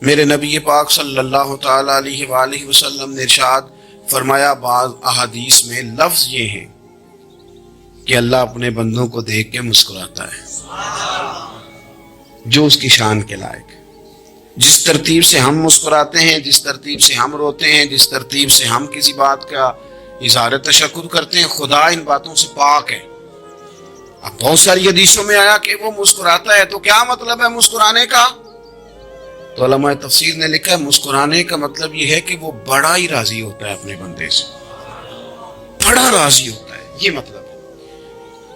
میرے نبی پاک صلی اللہ تعالی علیہ وآلہ وسلم نے ارشاد فرمایا، بعض احادیث میں لفظ یہ ہیں کہ اللہ اپنے بندوں کو دیکھ کے مسکراتا ہے جو اس کی شان کے لائق ہے۔ جس ترتیب سے ہم مسکراتے ہیں، جس ترتیب سے ہم روتے ہیں، جس ترتیب سے ہم کسی بات کا اظہار تشکر کرتے ہیں، خدا ان باتوں سے پاک ہے۔ اب بہت ساری حدیثوں میں آیا کہ وہ مسکراتا ہے، تو کیا مطلب ہے مسکرانے کا؟ تو علماء تفسیر نے لکھا ہے مسکرانے کا مطلب یہ ہے کہ وہ بڑا ہی راضی ہوتا ہے اپنے بندے سے، بڑا راضی ہوتا ہے، یہ مطلب ہے۔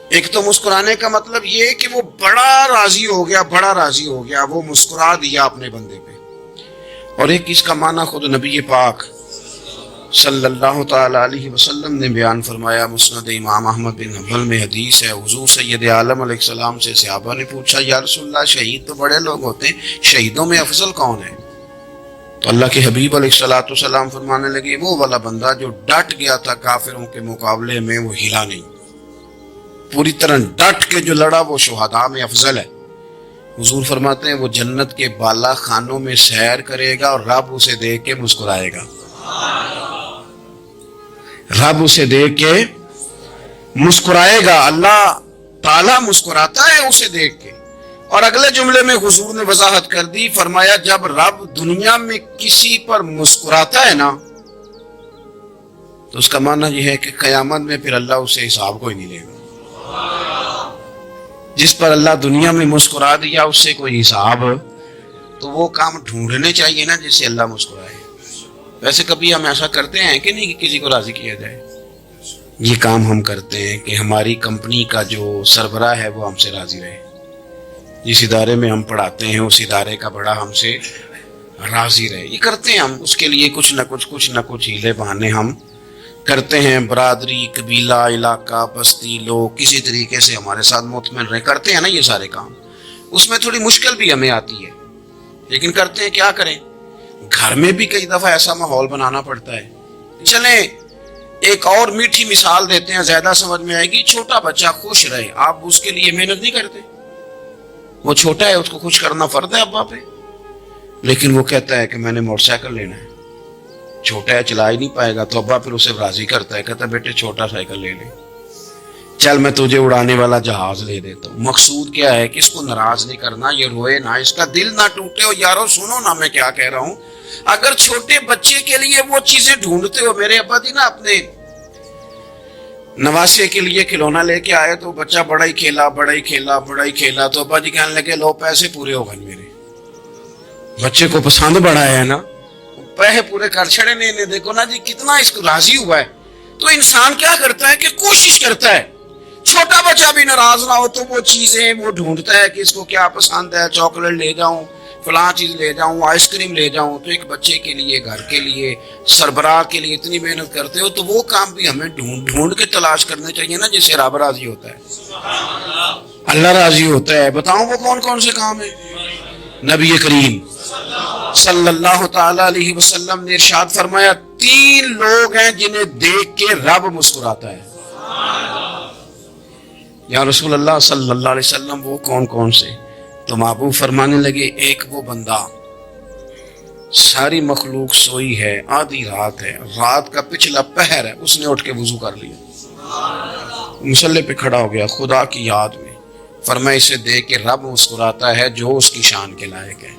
ایک تو مسکرانے کا مطلب یہ ہے کہ وہ بڑا راضی ہو گیا، بڑا راضی ہو گیا، وہ مسکرا دیا اپنے بندے پہ۔ اور ایک اس کا معنی خود نبی پاک صلی اللہ تعالی علیہ وسلم نے بیان فرمایا۔ مسند امام احمد بن حنبل میں حدیث ہے، حضور سید عالم علیہ السلام سے صحابہ نے پوچھا، یا رسول اللہ شہید تو بڑے لوگ ہوتے ہیں، شہیدوں میں افضل کون ہے؟ تو اللہ کے حبیب علیہ السلام فرمانے لگے، وہ والا بندہ جو ڈٹ گیا تھا کافروں کے مقابلے میں، وہ ہلا نہیں، پوری طرح ڈٹ کے جو لڑا، وہ شہداء میں افضل ہے۔ حضور فرماتے ہیں وہ جنت کے بالا خانوں میں سیر کرے گا اور رب اسے دیکھ کے مسکرائے گا، رب اسے دیکھ کے مسکرائے گا، اللہ تعالیٰ مسکراتا ہے اسے دیکھ کے۔ اور اگلے جملے میں حضور نے وضاحت کر دی، فرمایا جب رب دنیا میں کسی پر مسکراتا ہے نا، تو اس کا معنی یہ ہے کہ قیامت میں پھر اللہ اسے حساب کوئی نہیں لے گا۔ جس پر اللہ دنیا میں مسکرا دیا اس سے کوئی حساب، تو وہ کام ڈھونڈنے چاہیے نا جس سے اللہ مسکرائے۔ ویسے کبھی ہم ایسا کرتے ہیں کہ نہیں کہ کسی کو راضی کیا جائے؟ یہ کام ہم کرتے ہیں کہ ہماری کمپنی کا جو سربراہ ہے وہ ہم سے راضی رہے، جس ادارے میں ہم پڑھاتے ہیں اس ادارے کا بڑا ہم سے راضی رہے، یہ کرتے ہیں ہم۔ اس کے لیے کچھ نہ کچھ ہیلے بہانے ہم کرتے ہیں، برادری، قبیلہ، علاقہ، بستی، لوگ کسی طریقے سے ہمارے ساتھ مطمئن رہے، کرتے ہیں نا یہ سارے کام۔ اس میں تھوڑی مشکل بھی ہمیں آتی ہے، لیکن کرتے ہیں، کیا کریں؟ گھر میں بھی کئی دفعہ ایسا ماحول بنانا پڑتا ہے۔ چلیں ایک اور میٹھی مثال دیتے ہیں، زیادہ سمجھ میں آئے گی۔ چھوٹا بچہ خوش رہے، آپ اس کے لیے محنت نہیں کرتے، وہ چھوٹا ہے، اس کو خوش کرنا فرض ہے ابا پہ، لیکن وہ کہتا ہے کہ میں نے موٹر سائیکل لینا ہے، چھوٹا ہے چلا ہی نہیں پائے گا، تو ابا پھر اسے راضی کرتا ہے، کہتا ہے بیٹے چھوٹا سائیکل لے لے، چل میں تجھے اڑانے والا جہاز لے دیتا ہوں۔ مقصود کیا ہے کہ اس کو ناراض نہیں کرنا، یہ روئے نہ، اس کا دل نہ ٹوٹے۔ اور یارو سنو نا میں کیا کہہ رہا ہوں، اگر چھوٹے بچے کے لیے وہ چیزیں ڈھونڈتے ہو، میرے ابا جی نا اپنے نواسے کے لیے کھلونا لے کے آئے تو بچہ بڑا ہی کھیلا، تو ابا جی کہنے لگے لو پیسے پورے ہو گئے میرے، بچے کو پسند بڑا ہے نا، پیسے پورے کر چھڑے نے، دیکھو نا جی کتنا اس کو راضی ہوا ہے۔ تو انسان کیا کرتا ہے کہ کوشش کرتا ہے چھوٹا بچہ بھی ناراض نہ ہو، تو وہ چیزیں وہ ڈھونڈتا ہے کہ اس کو کیا پسند ہے، چاکلیٹ لے جاؤں، فلاں چیز لے جاؤں، آئس کریم لے جاؤں۔ تو ایک بچے کے لیے، گھر کے لیے، سربراہ کے لیے اتنی محنت کرتے ہو، تو وہ کام بھی ہمیں ڈھونڈ کے تلاش کرنے چاہیے نا جس سے رب راضی ہوتا ہے، اللہ راضی ہوتا ہے۔ بتاؤں وہ کون کون سے کام ہیں؟ نبی کریم صلی اللہ تعالی علیہ وسلم نے ارشاد فرمایا 3 لوگ ہیں جنہیں دیکھ کے رب مسکراتا ہے۔ یا رسول اللہ صلی اللہ علیہ وسلم وہ کون کون سے؟ تو محبوب فرمانے لگے، ایک وہ بندہ ساری مخلوق سوئی ہے، آدھی رات ہے، رات کا پچھلا پہر ہے، اس نے اٹھ کے وضو کر لیا، مصلی پہ کھڑا ہو گیا خدا کی یاد میں، فرمایا اسے دیکھ کے رب مسکراتا ہے جو اس کی شان کے لائق ہے،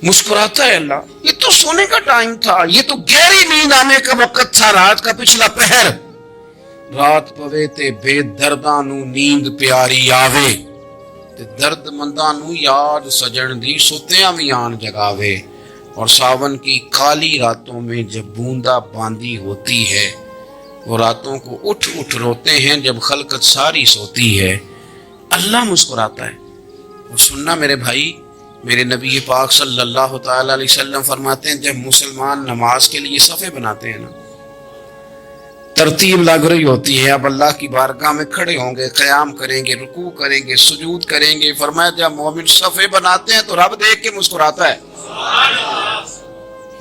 مسکراتا ہے اللہ۔ یہ تو سونے کا ٹائم تھا، یہ تو گہری نیند آنے کا وقت تھا، رات کا پچھلا پہر، رات پوے تے بے درداں نو نیند پیاری آوے، تے درد منداں نو یاد سجن دی ستیاں وی آن جگاوے، اور ساون کی کالی راتوں میں جب بوندا باندی ہوتی ہے، وہ راتوں کو اٹھ اٹھ روتے ہیں جب خلقت ساری سوتی ہے، اللہ مسکراتا ہے۔ اور سننا میرے بھائی، میرے نبی پاک صلی اللہ تعالی علیہ وسلم فرماتے ہیں جب مسلمان نماز کے لیے صفیں بناتے ہیں نا، ترتیب لگ رہی ہوتی ہے، اب اللہ کی بارگاہ میں کھڑے ہوں گے، قیام کریں گے، رکوع کریں گے، سجود کریں گے، فرمایا جب مومن صفیں بناتے ہیں تو رب دیکھ کے مسکراتا ہے،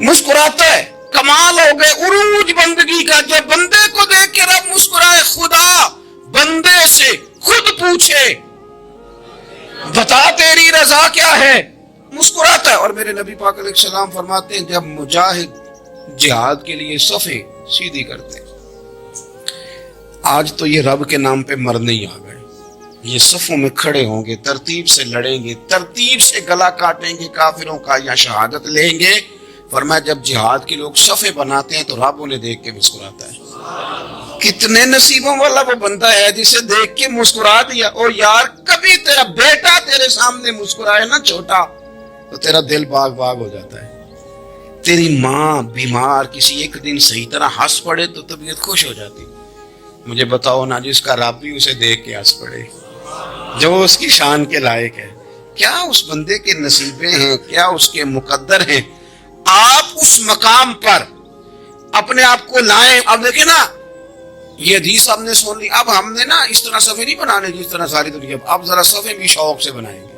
مسکراتا ہے۔ کمال ہو گئے عروج بندگی کا، جب بندے کو دیکھ کے رب مسکرائے، خدا بندے سے خود پوچھے بتا تیری رضا کیا ہے، مسکراتا ہے. اور میرے نبی پاک علیہ السلام فرماتے ہیں جب مجاہد جہاد کے لیے صفیں سیدھی کرتے ہیں. آج تو یہ رب کے نام پہ مرنے ہی آ گئے. یہ صفوں میں کھڑے ہوں گے, ترتیب سے لڑیں گے, ترتیب سے گلا کاٹیں گے کافروں کا یا شہادت لیں گے. فرمایا جب جہاد کے لوگ صفیں بناتے ہیں تو رب انہیں دیکھ کے مسکراتا ہے. کتنے نصیبوں والا وہ بندہ ہے جسے دیکھ کے مسکرا دیا. او یار کبھی تیرا بیٹا تیرے سامنے مسکرائے نا چھوٹا تو تیرا دل باغ باغ ہو جاتا ہے. تیری ماں بیمار کسی ایک دن صحیح طرح ہنس پڑے تو طبیعت خوش ہو جاتی. مجھے بتاؤ نا جس کا رب بھی اسے دیکھ کے ہنس پڑے, جو اس کی شان کے لائق ہے, کیا اس بندے کے نصیبیں ہیں, کیا اس کے مقدر ہیں. آپ اس مقام پر اپنے آپ کو لائیں. اب دیکھیں نا یہ حدیث ہم نے سن لی, اب ہم نے نا اس طرح صفحے نہیں بنانے جس طرح ساری دنیا. اب ذرا صفحے بھی شوق سے بنائیں گے.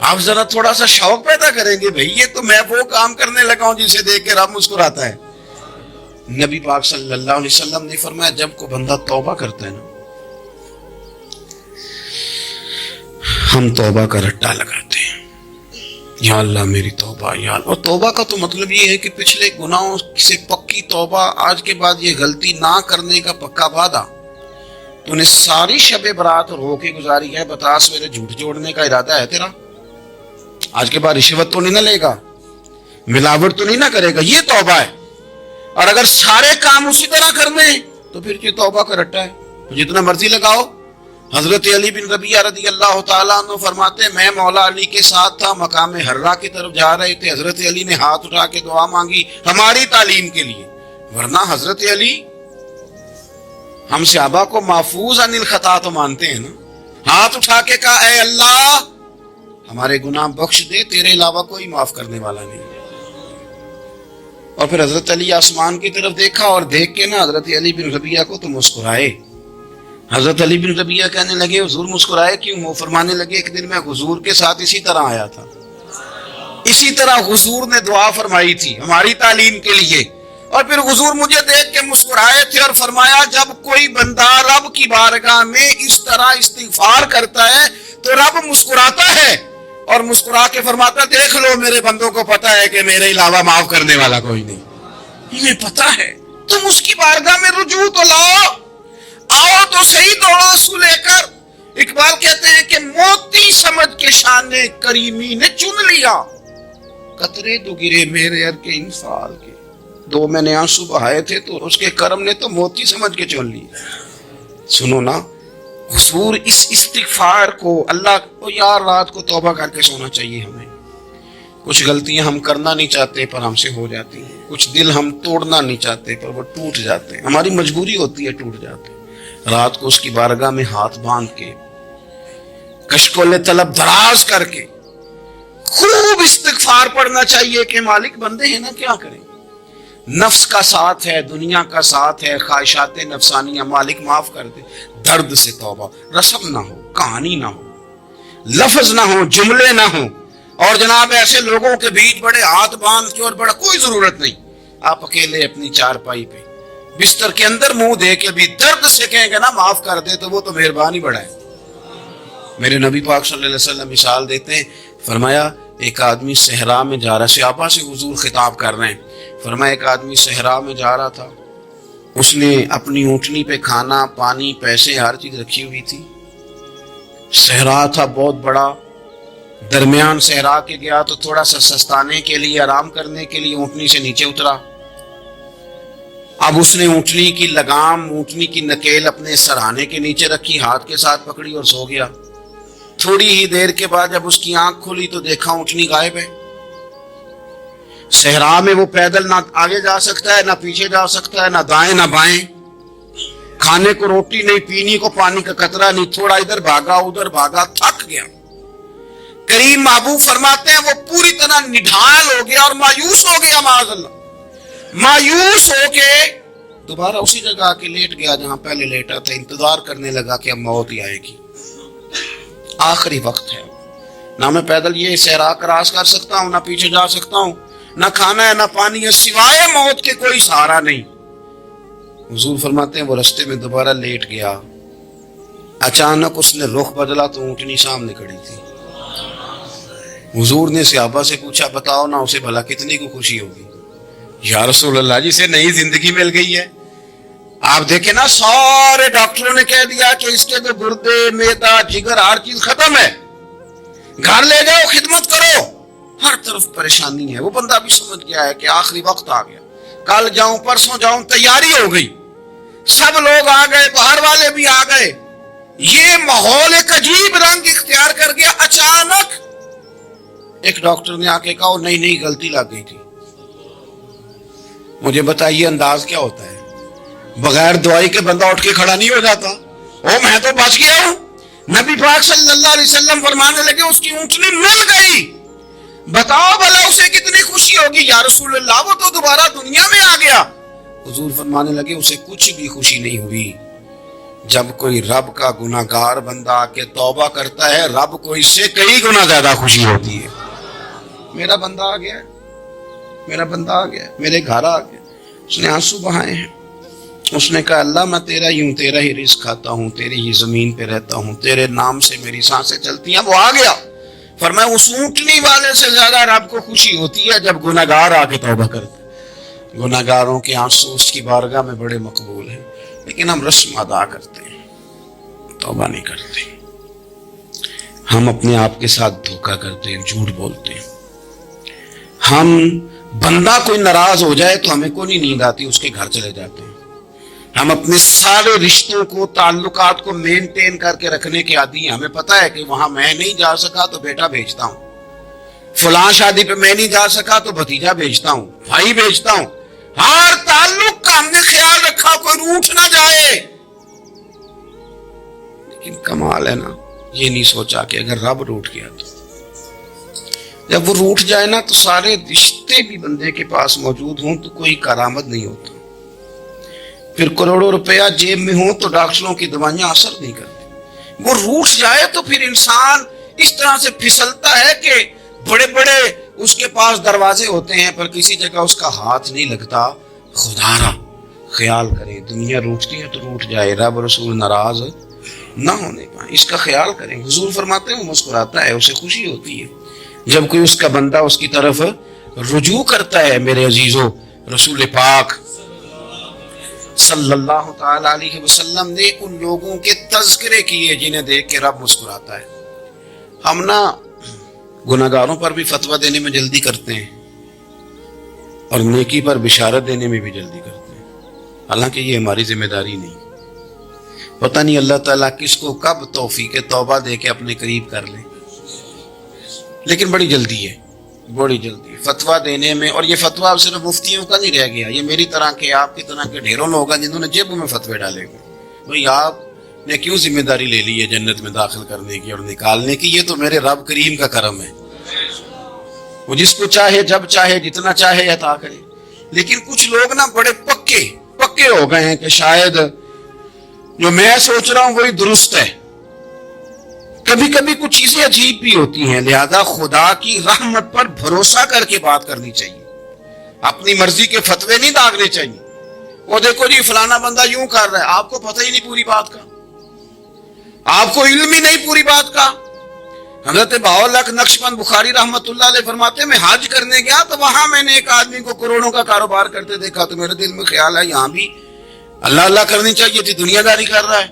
آپ ذرا تھوڑا سا شوق پیدا کریں گے, بھئی یہ تو میں وہ کام کرنے لگا ہوں جسے دیکھ کے رب مسکراتا ہے. نبی پاک صلی اللہ علیہ وسلم نے فرمایا جب کوئی بندہ توبہ کرتا ہے نا, ہم توبہ کا رٹا لگاتے ہیں, یا اللہ میری توبہ یا اللہ. اور توبہ کا تو مطلب یہ ہے کہ پچھلے گناہوں سے پکی توبہ, آج کے بعد یہ غلطی نہ کرنے کا پکا وعدہ. تو نے ساری شب برات رو کے گزاری ہے, بتا سویرے جھوٹ جوڑنے کا ارادہ ہے تیرا, آج کے بعد رشوت تو نہیں نہ لے گا, ملاوٹ تو نہیں نہ کرے گا, یہ توبہ ہے. اور اگر سارے کام اسی طرح کرنے تو پھر یہ توبہ کا رٹا ہے, جتنا مرضی لگاؤ. حضرت علی بن ربیعہ رضی اللہ تعالیٰ عنہ فرماتے ہیں میں مولا علی کے ساتھ تھا, مقام حرہ کی طرف جا رہے تھے, حضرت علی نے ہاتھ اٹھا کے دعا مانگی ہماری تعلیم کے لیے. ورنہ حضرت علی ہم صحابہ کو محفوظ عن الخطا تو مانتے ہیں نا. ہاتھ اٹھا کے کہا اے اللہ ہمارے گناہ بخش دے, تیرے علاوہ کوئی معاف کرنے والا نہیں. اور پھر حضرت علی آسمان کی طرف دیکھا اور دیکھ کے نا حضرت علی بن ربیعہ کو تو مسکرائے. حضرت علی بن ربیعہ کہنے لگے حضور مسکرائے کیوں؟ وہ فرمانے لگے ایک دن میں حضور کے ساتھ اسی طرح آیا تھا, اسی طرح حضور نے دعا فرمائی تھی ہماری تعلیم کے لیے, اور پھر حضور مجھے دیکھ کے مسکرائے تھے اور فرمایا جب کوئی بندہ رب کی بارگاہ میں اس طرح استغفار کرتا ہے تو رب مسکراتا ہے اور مسکرا کے فرماتا دیکھ لو میرے بندوں کو پتا ہے کہ میرے علاوہ معاف کرنے والا کوئی نہیں. انہیں پتا ہے, تم اس کی بارگاہ میں رجوع تو لاؤ, آؤ تو صحیح دو آنسو لے کر. اقبال کہتے ہیں کہ موتی سمجھ کے شان کریمی نے چن لیا, قطرے تو گرے میرے ار کے انفال کے. دو میں نے آنسو بہائے تھے تو اس کے کرم نے تو موتی سمجھ کے چن لی. سنو نا حضور اس استغفار کو اللہ کو یار رات کو توبہ کر کے سونا چاہیے ہمیں. کچھ غلطیاں ہم کرنا نہیں چاہتے پر ہم سے ہو جاتی ہیں, کچھ دل ہم توڑنا نہیں چاہتے پر وہ ٹوٹ جاتے ہیں, ہماری مجبوری ہوتی ہے ٹوٹ جاتے ہیں. رات کو اس کی بارگاہ میں ہاتھ باندھ کے کشکول طلب دراز کر کے خوب استغفار پڑھنا چاہیے کہ مالک بندے ہیں نا کیا کریں, نفس کا ساتھ ہے, دنیا کا ساتھ ہے, خواہشات نفسانیہ, مالک معاف کر دے. درد سے توبہ, رسم نہ ہو, کہانی نہ ہو, لفظ نہ ہو, جملے نہ ہو, اور جناب ایسے لوگوں کے بیچ بڑے ہاتھ باندھ کے اور بڑا کوئی ضرورت نہیں. آپ اکیلے اپنی چارپائی پہ بستر کے اندر منہ دے کے بھی درد سے کہیں گے نا معاف کر دے تو وہ تو مہربانی بڑا ہے. میرے نبی پاک صلی اللہ علیہ وسلم مثال دیتے ہیں, فرمایا ایک آدمی صحرا میں جا رہا, صحابہ سے حضور خطاب کر رہے ہیں, فرمایا ایک آدمی صحرا میں جا رہا تھا, اس نے اپنی اونٹنی پہ کھانا پانی پیسے ہر چیز رکھی ہوئی تھی. صحرا تھا بہت بڑا, درمیان صحرا کے گیا تو تھوڑا سا سستانے کے لیے آرام کرنے کے لیے اونٹنی سے نیچے اترا. اب اس نے اونٹنی کی لگام اونٹنی کی نکیل اپنے سرہانے کے نیچے رکھی, ہاتھ کے ساتھ پکڑی اور سو گیا. تھوڑی ہی دیر کے بعد جب اس کی آنکھ کھلی تو دیکھا اونٹنی غائب ہے. صحرا میں وہ پیدل نہ آگے جا سکتا ہے نہ پیچھے جا سکتا ہے, نہ دائیں نہ بائیں, کھانے کو روٹی نہیں, پینے کو پانی کا قطرہ نہیں, تھوڑا ادھر بھاگا ادھر بھاگا, تھک گیا. کریم محبوب فرماتے ہیں وہ پوری طرح نڈھال ہو گیا اور مایوس ہو گیا, معاذ اللہ, مایوس ہو کے دوبارہ اسی جگہ آ کے لیٹ گیا جہاں پہلے لیٹا تھا. انتظار کرنے لگا کہ اب موت ہی آئے گی, آخری وقت ہے, نہ میں پیدل یہ صحرا کراس کر سکتا ہوں, نہ پیچھے جا سکتا ہوں, نہ کھانا ہے نہ پانی ہے, سوائے موت کے کوئی سہارا نہیں. حضور فرماتے ہیں وہ رستے میں دوبارہ لیٹ گیا. اچانک اس نے رخ بدلا تو اونٹنی سامنے کھڑی تھی. حضور نے صحابہ سے پوچھا بتاؤ نا اسے بھلا کتنی کو خوشی ہوگی؟ یا رسول اللہ جسے نئی زندگی مل گئی ہے. آپ دیکھیں نا سارے ڈاکٹروں نے کہہ دیا کہ اس کے تو گردے معدہ جگر ہر چیز ختم ہے, گھر لے جاؤ خدمت کرو, ہر طرف پریشانی ہے. وہ بندہ بھی سمجھ گیا ہے کہ آخری وقت آ گیا, کل جاؤں پرسوں جاؤں, تیاری ہو گئی, سب لوگ آ گئے, باہر والے بھی آ گئے, یہ ماحول ایک عجیب رنگ اختیار کر گیا. اچانک ایک ڈاکٹر نے آ کے کہا نہیں غلطی لگ گئی تھی. مجھے بتائیے انداز کیا ہوتا ہے؟ بغیر دوائی کے بندہ اٹھ کے کھڑا نہیں ہو جاتا. میں تو بچ گیا ہوں. نبی پاک صلی اللہ علیہ وسلم فرمانے لگے اس کی اونٹنی مل گئی, بتاؤ بھلا اسے کتنی خوشی ہوگی؟ یا رسول اللہ وہ تو دوبارہ دنیا میں آ گیا. حضور فرمانے لگے اسے کچھ بھی خوشی نہیں ہوئی. جب کوئی رب کا گناہگار بندہ آ کے توبہ کرتا ہے, رب کو اس سے کئی گنا زیادہ خوشی ہوتی ہے. میرا بندہ آ گیا, میرا بندہ آ گیا, میرے گھر آ گیا. اس نے آنسو بہائے ہیں. اس نے کہا اللہ میں تیرا ہی ہوں, تیرا ہی رزق کھاتا ہوں, تیری ہی زمین پہ رہتا ہوں, تیرے نام سے میری سانسیں چلتی ہیں. وہ آ گیا. فرمایا اس اونٹنی والے سے زیادہ رب کو خوشی ہوتی ہے جب گناہگار آ کے توبہ کرتا ہے. گناہگاروں کے آنسو اس کی بارگاہ میں بڑے مقبول ہیں, لیکن ہم رسم ادا کرتے ہیں, توبہ نہیں کرتے. ہم اپنے آپ کے ساتھ دھوکہ کرتے ہیں, جھوٹ بولتے ہیں. ہم بندہ کوئی ناراض ہو جائے تو ہمیں کوئی نیند آتی, اس کے گھر چلے جاتے ہیں. ہم اپنے سارے رشتوں کو, تعلقات کو مینٹین کر کے رکھنے کے عادی ہیں. ہمیں پتا ہے کہ وہاں میں نہیں جا سکا تو بیٹا بھیجتا ہوں, فلاں شادی پہ میں نہیں جا سکا تو بھتیجا بھیجتا ہوں, بھائی بھیجتا ہوں. ہر تعلق کا ہم نے خیال رکھا کوئی روٹھ نہ جائے. لیکن کمال ہے نا, یہ نہیں سوچا کہ اگر رب روٹھ گیا تو جب وہ روٹھ جائے نا تو سارے رشتے بھی بندے کے پاس موجود ہوں تو کوئی کارآمد نہیں ہوتا. پھر کروڑوں روپیہ جیب میں ہوں تو ڈاکٹروں کی دوائیاں اثر نہیں کرتی. وہ روٹھ جائے تو پھر انسان اس طرح سے پھسلتا ہے کہ بڑے بڑے اس کے پاس دروازے ہوتے ہیں پر کسی جگہ اس کا ہاتھ نہیں لگتا. خدا را خیال کریں, دنیا روٹتی ہے تو روٹھ جائے, رب رسول ناراض نہ ہونے پائیں, اس کا خیال کریں. حضور فرماتے ہیں وہ مسکراتا ہے, اسے خوشی ہوتی ہے جب کوئی اس کا بندہ اس کی طرف رجوع کرتا ہے. میرے عزیزو, رسول پاک صلی اللہ تعالی علیہ وسلم نے ان لوگوں کے تذکرے کیے جنہیں دیکھ کے رب مسکراتا ہے. ہم نا گناہگاروں پر بھی فتویٰ دینے میں جلدی کرتے ہیں اور نیکی پر بشارت دینے میں بھی جلدی کرتے ہیں, حالانکہ یہ ہماری ذمہ داری نہیں. پتہ نہیں اللہ تعالیٰ کس کو کب توفیق توبہ دے کے اپنے قریب کر لیں, لیکن بڑی جلدی ہے, بڑی جلدی فتویٰ دینے میں. اور یہ فتویٰ صرف مفتیوں کا نہیں رہ گیا, یہ میری طرح کے, آپ کی طرح کے ڈھیروں لوگ ہیں جنہوں نے جیبوں میں فتوے ڈالے ہوئے. بھئی آپ نے کیوں ذمہ داری لے لی ہے جنت میں داخل کرنے کی اور نکالنے کی؟ یہ تو میرے رب کریم کا کرم ہے, وہ جس کو چاہے جب چاہے جتنا چاہے عطا کرے. لیکن کچھ لوگ نا بڑے پکے ہو گئے ہیں کہ شاید جو میں سوچ رہا ہوں وہی درست ہے. کبھی کبھی کچھ چیزیں عجیب بھی ہوتی ہیں, لہذا خدا کی رحمت پر بھروسہ کر کے بات کرنی چاہیے, اپنی مرضی کے فتوے نہیں داغنے چاہیے. وہ دیکھو جی فلانا بندہ یوں کر رہا ہے, آپ کو پتہ ہی نہیں پوری بات کا, آپ کو علم ہی نہیں پوری بات کا. حضرت بہاءاللہ نقشبند بخاری رحمت اللہ علیہ فرماتے ہیں میں حج کرنے گیا تو وہاں میں نے ایک آدمی کو کروڑوں کا کاروبار کرتے دیکھا تو میرے دل میں خیال ہے یہاں بھی اللہ اللہ کرنی چاہیے تھی, دنیا داری کر رہا ہے.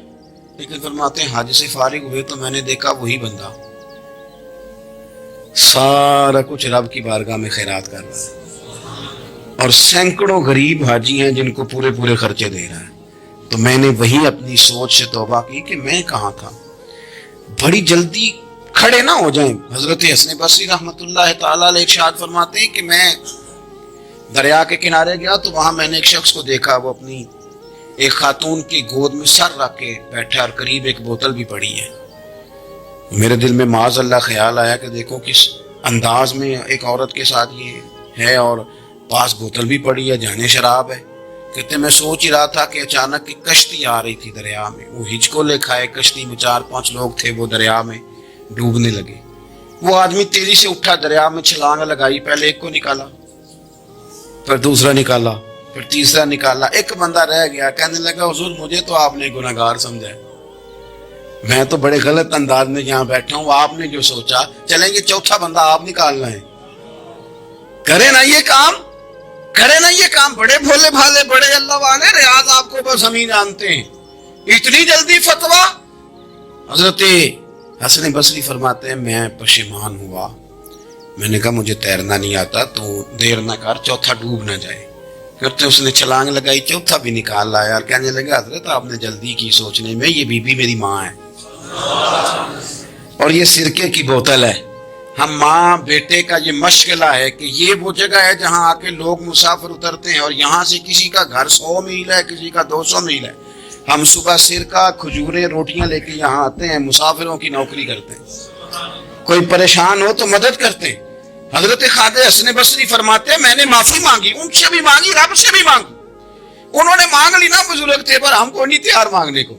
لیکن فرماتے ہیں حج سے فارغ ہوئے تو میں نے دیکھا وہی بندہ سارا کچھ رب کی بارگاہ میں خیرات کر رہا ہے اور سینکڑوں غریب حاجی ہیں جن کو پورے خرچے دے رہا ہے. تو میں نے وہی اپنی سوچ سے توبہ کی کہ میں کہاں تھا. بڑی جلدی کھڑے نہ ہو جائیں. حضرت حسن بصری رحمت اللہ تعالیٰ علیہ ارشاد فرماتے ہیں کہ میں دریا کے کنارے گیا تو وہاں میں نے ایک شخص کو دیکھا, وہ اپنی ایک خاتون کی گود میں سر رکھ کے بیٹھا اور قریب ایک بوتل بھی پڑی ہے. میرے دل میں معاذ اللہ خیال آیا کہ دیکھو کس انداز میں ایک عورت کے ساتھ یہ ہے اور پاس بوتل بھی پڑی ہے, جانے شراب ہے. کہتے میں سوچ ہی رہا تھا کہ اچانک ایک کشتی آ رہی تھی دریا میں, وہ ہچکو لے کھائے, کشتی میں 4-5 لوگ تھے, وہ دریا میں ڈوبنے لگے. وہ آدمی تیزی سے اٹھا, دریا میں چھلانگ لگائی, پہلے ایک کو نکالا, پھر دوسرا نکالا, پھر تیسرا نکالا, ایک بندہ رہ گیا. کہنے لگا حضور مجھے تو آپ نے گناہگار سمجھا ہے, میں تو بڑے غلط انداز میں یہاں بیٹھا ہوں، آپ نے جو سوچا چلیں گے چوتھا بندہ آپ نکالنا ہے، کرے نا یہ کام، کرے نا یہ کام، بڑے بھولے بھالے بڑے اللہ والے ریاض آپ کو بس ہم ہی جانتے ہیں، اتنی جلدی فتویٰ۔ حضرت حسن بصری فرماتے ہیں میں پشیمان ہوا، میں نے کہا مجھے تیرنا نہیں آتا، تو دیر نہ کر چوتھا ڈوب نہ جائے، پھر اس نے چھلانگ لگائی، چوتھا بھی نکال لایا اور کہنے لگا حضرت آپ نے جلدی کی سوچنے میں، یہ بی بی میری ماں ہے اور یہ سرکے کی بوتل ہے۔ ہم ماں بیٹے کا یہ مشغلہ ہے کہ یہ وہ جگہ ہے جہاں آ کے لوگ مسافر اترتے ہیں، اور یہاں سے کسی کا گھر 100 میل ہے، کسی کا 200 میل ہے، ہم صبح سرکہ کھجوریں روٹیاں لے کے یہاں آتے ہیں، مسافروں کی نوکری کرتے ہیں، کوئی پریشان ہو تو مدد کرتے ہیں۔ حضرت خواجہ حسن بصری فرماتے ہیں میں نے معافی مانگی، ان سے بھی مانگی، رب سے بھی مانگی، انہوں نے مانگ لی نا بزرگ تھے، پر ہم کو نہیں تیار مانگنے کو،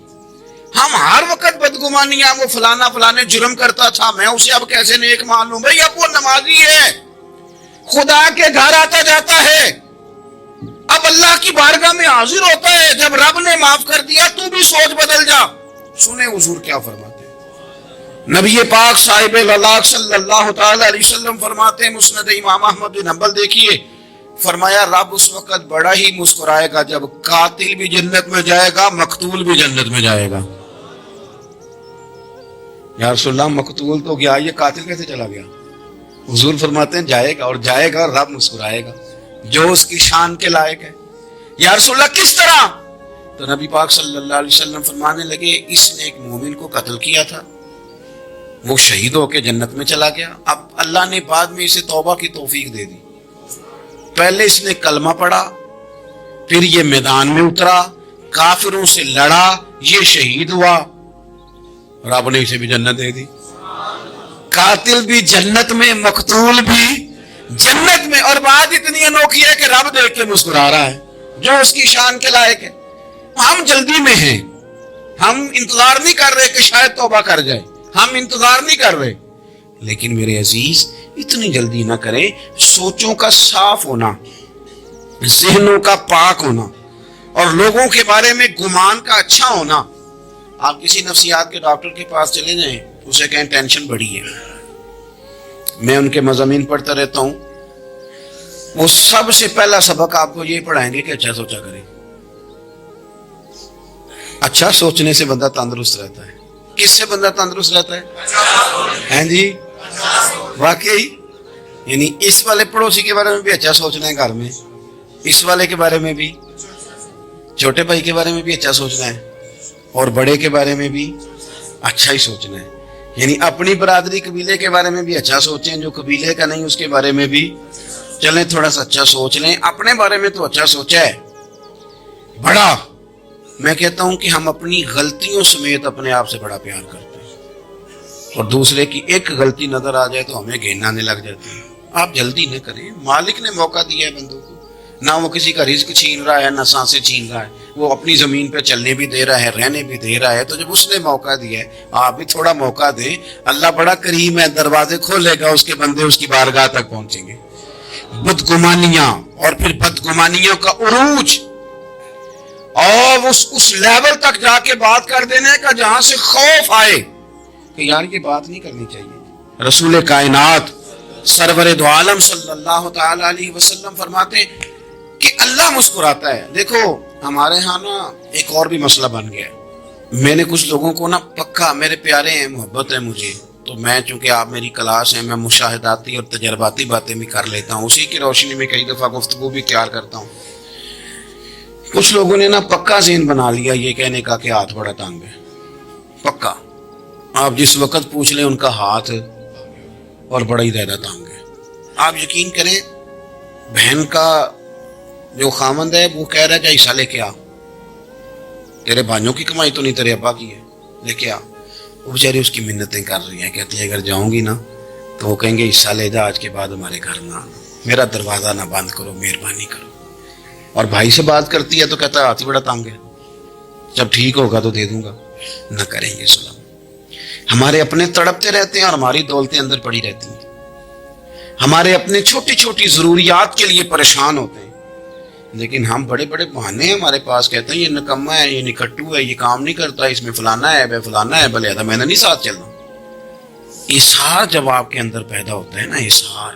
ہم ہر وقت بدگمانیاں، وہ فلانا فلانے جرم کرتا تھا میں اسے اب کیسے نیک مان لوں، بھائی اب وہ نمازی ہے، خدا کے گھر آتا جاتا ہے، اب اللہ کی بارگاہ میں حاضر ہوتا ہے، جب رب نے معاف کر دیا تو بھی سوچ بدل جا۔ سنیں حضور کیا فرماتے ہیں، نبی پاک صاحب الاخلاق صلی اللہ تعالی علیہ وسلم فرماتے ہیں، مسند امام احمد بن حنبل دیکھیے، فرمایا رب اس وقت بڑا ہی مسکرائے گا جب قاتل بھی جنت میں جائے گا، مقتول بھی جنت میں جائے گا۔ یا رسول اللہ مقتول تو گیا، یہ قاتل کیسے چلا گیا؟ حضور فرماتے ہیں جائے گا، اور جائے گا اور رب مسکرائے گا، جو اس کی شان کے لائق ہے۔ یا رسول اللہ کس طرح؟ تو نبی پاک صلی اللہ علیہ وسلم فرمانے لگے اس نے ایک مومن کو قتل کیا تھا، وہ شہید ہو کے جنت میں چلا گیا، اب اللہ نے بعد میں اسے توبہ کی توفیق دے دی، پہلے اس نے کلمہ پڑھا، پھر یہ میدان میں اترا، کافروں سے لڑا، یہ شہید ہوا، رب نے اسے بھی جنت دے دی۔ قاتل بھی جنت میں، مقتول بھی جنت میں، اور بات اتنی انوکھی ہے کہ رب دیکھ کے مسکرا رہا ہے، جو اس کی شان کے لائق ہے۔ ہم جلدی میں ہیں، ہم انتظار نہیں کر رہے کہ شاید توبہ کر جائے، ہم انتظار نہیں کر رہے، لیکن میرے عزیز اتنی جلدی نہ کریں، سوچوں کا صاف ہونا، ذہنوں کا پاک ہونا، اور لوگوں کے بارے میں گمان کا اچھا ہونا۔ آپ کسی نفسیات کے ڈاکٹر کے پاس چلے جائیں، اسے کہیں ٹینشن بڑی ہے، میں ان کے مضامین پڑھتا رہتا ہوں، وہ سب سے پہلا سبق آپ کو یہ پڑھائیں گے کہ اچھا سوچا کریں۔ اچھا سوچنے سے بندہ تندرست رہتا ہے۔ کس سے بندہ تندرست رہتا ہے؟ ہیں جی واقعی، یعنی اس والے پڑوسی کے بارے میں بھی اچھا سوچنا ہے، گھر میں اس والے کے بارے میں بھی، چھوٹے بھائی کے بارے میں بھی اچھا سوچنا ہے، اور بڑے کے بارے میں بھی اچھا ہی سوچنا ہے، یعنی اپنی برادری قبیلے کے بارے میں بھی اچھا سوچیں، جو قبیلے کا نہیں اس کے بارے میں بھی چلیں تھوڑا سا اچھا سوچ لیں، اپنے بارے میں تو اچھا سوچا ہے بڑا۔ میں کہتا ہوں کہ ہم اپنی غلطیوں سمیت اپنے آپ سے بڑا پیار کرتے ہیں، اور دوسرے کی ایک غلطی نظر آ جائے تو ہمیں گھن آنے لگ جاتی ہے۔ آپ جلدی نہ کریں، مالک نے موقع دیا ہے بندوں کو، نہ وہ کسی کا رزق چھین رہا ہے، نہ سانسیں چھین رہا ہے، وہ اپنی زمین پہ چلنے بھی دے رہا ہے، رہنے بھی دے رہا ہے، تو جب اس نے موقع دیا ہے آپ بھی تھوڑا موقع دیں، اللہ بڑا کریم ہے، دروازے کھولے گا، اس کے بندے اس کی بارگاہ تک پہنچیں گے۔ بدگمانیاں، اور پھر بدگمانیوں کا عروج، اور اس لیول تک جا کے بات کر دینے کا جہاں سے خوف آئے کہ یار یہ بات نہیں کرنی چاہیے۔ رسول کائنات سرور دو عالم صلی اللہ تعالی علیہ وسلم فرماتے ہیں کہ اللہ مسکراتا ہے۔ دیکھو ہمارے ہاں نا ایک اور بھی مسئلہ بن گیا ہے، میں نے کچھ لوگوں کو نا پکا، میرے پیارے ہیں، محبت ہے مجھے، تو میں چونکہ آپ میری کلاس ہیں، میں مشاہداتی اور تجرباتی باتیں بھی کر لیتا ہوں، اسی کی روشنی میں کئی دفعہ گفتگو بھی تیار کرتا ہوں۔ کچھ لوگوں نے نا پکا ذہن بنا لیا یہ کہنے کا کہ ہاتھ بڑا تانگ ہے، پکا، آپ جس وقت پوچھ لیں ان کا ہاتھ اور بڑا ہی زیادہ تانگ ہے۔ آپ یقین کریں بہن کا جو خامند ہے وہ کہہ رہا ہے کہ حصہ لے کے آ، تیرے بھائیوں کی کمائی تو نہیں، تیرے ابا کی ہے، لے کے آ۔ وہ بیچاری اس کی منتیں کر رہی ہیں، کہتی ہے اگر جاؤں گی نا تو وہ کہیں گے حصہ لے جا، آج کے بعد ہمارے گھر نہ آنا، میرا دروازہ نہ بند کرو، مہربانی کرو۔ اور بھائی سے بات کرتی ہے تو کہتا ہے ہاتھ ہی بڑا تانگ ہے، جب ٹھیک ہوگا تو دے دوں گا۔ نہ کریں گے سلام، ہمارے اپنے تڑپتے رہتے ہیں اور ہماری دولتیں اندر پڑی رہتی ہیں، ہمارے اپنے چھوٹی چھوٹی ضروریات کے لیے پریشان ہوتے ہیں، لیکن ہم بڑے بڑے بہانے ہیں ہمارے پاس، کہتے ہیں یہ نکما ہے، یہ نکٹو ہے، یہ کام نہیں کرتا، اس میں فلانا ہے، بے فلانا ہے، بھلے میں نے نہیں ساتھ چلنا۔ اظہار جب آپ کے اندر پیدا ہوتا ہے نا، اظہار،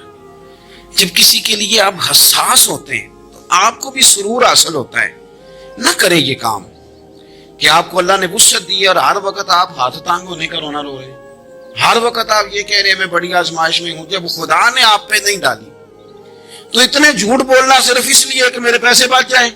جب کسی کے لیے آپ حساس ہوتے ہیں تو آپ کو بھی سرور حاصل ہوتا ہے۔ نہ کریں یہ کام کہ آپ کو اللہ نے وسعت دی اور ہر وقت آپ ہاتھ تانگ ہونے کا رونا رو رہے ہیں، ہر وقت آپ یہ کہہ رہے ہیں میں بڑی آزمائش میں ہوں، جب خدا نے آپ پہ نہیں ڈالی۔ تو اتنے جھوٹ بولنا صرف اس لیے کہ میرے پیسے بچ جائیں،